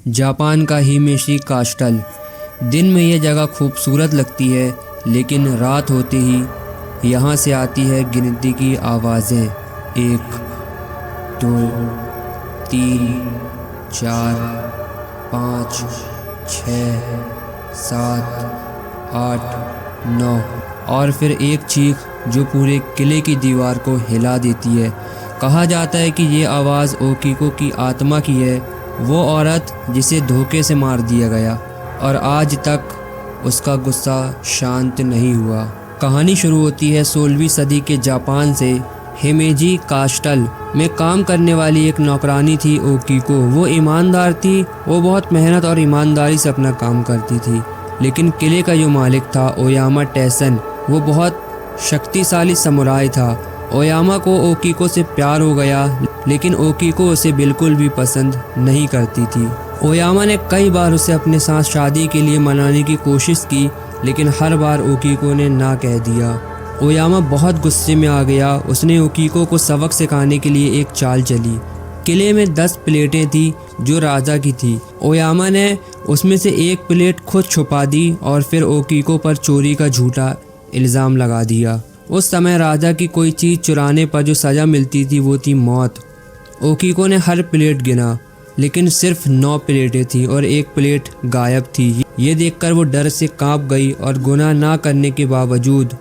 Japan का हिमेशी कास्टल। दिन में यह जगह खूबसूरत लगती है, लेकिन रात होते ही यहाँ से आती है गिनती की आवाज़ें। 1 2 3 4 5 6 7 8 9 और फिर एक चीख जो पूरे किले की दीवार को हिला देती है। कहा जाता है कि ये आवाज़ ओकीको की आत्मा की है, वो औरत जिसे धोखे से मार दिया गया और आज तक उसका गुस्सा शांत नहीं हुआ। कहानी शुरू होती है 16वीं सदी के जापान से। हिमेजी कास्टल में काम करने वाली एक नौकरानी थी ओकीको। वो ईमानदार थी, वो बहुत मेहनत और ईमानदारी से अपना काम करती थी। लेकिन किले का जो मालिक था ओयामा टेसन, वो बहुत शक्तिशाली समुराई था। ओयामा को ओकीको से प्यार हो गया, लेकिन ओकीको उसे बिल्कुल भी पसंद नहीं करती थी। ओयामा ने कई बार उसे अपने साथ शादी के लिए मनाने की कोशिश की, लेकिन हर बार ओकीको ने ना कह दिया। ओयामा बहुत गुस्से में आ गया। उसने ओकीको को सबक सिखाने के लिए एक चाल चली। किले में 10 प्लेटें थी जो राजा की थी। ओयामा ने उसमें से एक प्लेट खुद छुपा दी और फिर ओकीको पर चोरी का झूठा इल्ज़ाम लगा दिया। उस समय राजा की कोई चीज़ चुराने पर जो सज़ा मिलती थी वो थी मौत। ओकीको ने हर प्लेट गिना, लेकिन सिर्फ 9 प्लेटें थी और एक प्लेट गायब थी। ये देखकर वो डर से कांप गई और गुनाह ना करने के बावजूद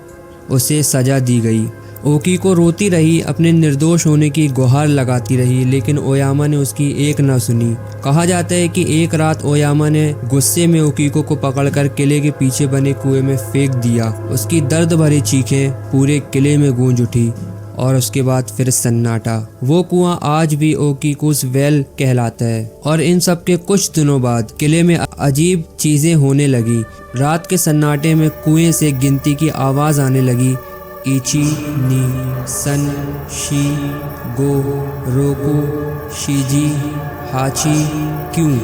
उसे सज़ा दी गई। ओकीको रोती रही, अपने निर्दोष होने की गुहार लगाती रही, लेकिन ओयामा ने उसकी एक न सुनी। कहा जाता है कि एक रात ओयामा ने गुस्से में ओकीको को पकड़कर किले के पीछे बने कुएं में फेंक दिया। उसकी दर्द भरी चीखें पूरे किले में गूंज उठी और उसके बाद फिर सन्नाटा। वो कुआं आज भी ओकीकोस वेल कहलाता है। और इन सब के कुछ दिनों बाद किले में अजीब चीजें होने लगी। रात के सन्नाटे में कुएं से गिनती की आवाज आने लगी। इची नी सन शी गो रोको शीजी हाची क्यों।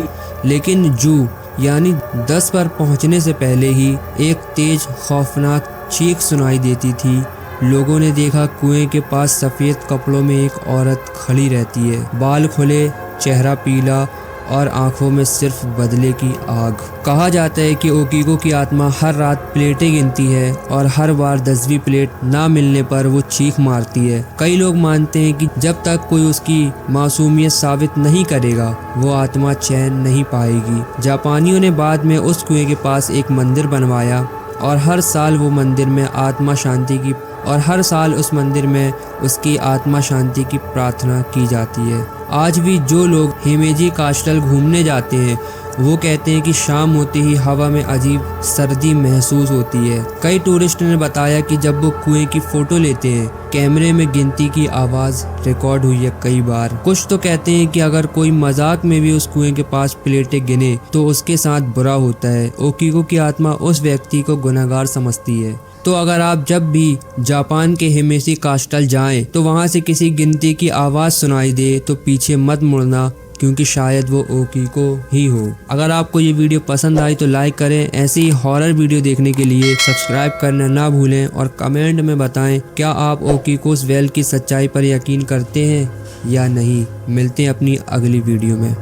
लेकिन जू यानी 10 पर पहुंचने से पहले ही एक तेज खौफनाक चीख सुनाई देती थी। लोगों ने देखा कुएं के पास सफ़ेद कपड़ों में एक औरत खड़ी रहती है। बाल खुले, चेहरा पीला और आंखों में सिर्फ बदले की आग। कहा जाता है कि ओकीको की आत्मा हर रात प्लेटें गिनती है और हर बार 10वीं प्लेट ना मिलने पर वो चीख मारती है। कई लोग मानते हैं कि जब तक कोई उसकी मासूमियत साबित नहीं करेगा वो आत्मा चैन नहीं पाएगी। जापानियों ने बाद में उस कुएं के पास एक मंदिर बनवाया और हर साल उस मंदिर में उसकी आत्मा शांति की प्रार्थना की जाती है। आज भी जो लोग हिमेजी कास्टल घूमने जाते हैं वो कहते हैं कि शाम होते ही हवा में अजीब सर्दी महसूस होती है। कई टूरिस्ट ने बताया कि जब वो कुएं की फोटो लेते हैं, कैमरे में गिनती की आवाज़ रिकॉर्ड हुई है कई बार। कुछ तो कहते हैं कि अगर कोई मजाक में भी उस कुएं के पास प्लेटें गिने तो उसके साथ बुरा होता है। ओकीको की आत्मा उस व्यक्ति को गुनहगार समझती है। तो अगर आप जब भी जापान के हिमेशी कास्टल जाएं तो वहां से किसी गिनती की आवाज़ सुनाई दे तो पीछे मत मुड़ना, क्योंकि शायद वो ओकीको ही हो। अगर आपको ये वीडियो पसंद आई तो लाइक करें। ऐसी ही हॉरर वीडियो देखने के लिए सब्सक्राइब करना ना भूलें और कमेंट में बताएं क्या आप ओकीकोस वेल की सच्चाई पर यकीन करते हैं या नहीं। मिलते हैं अपनी अगली वीडियो में।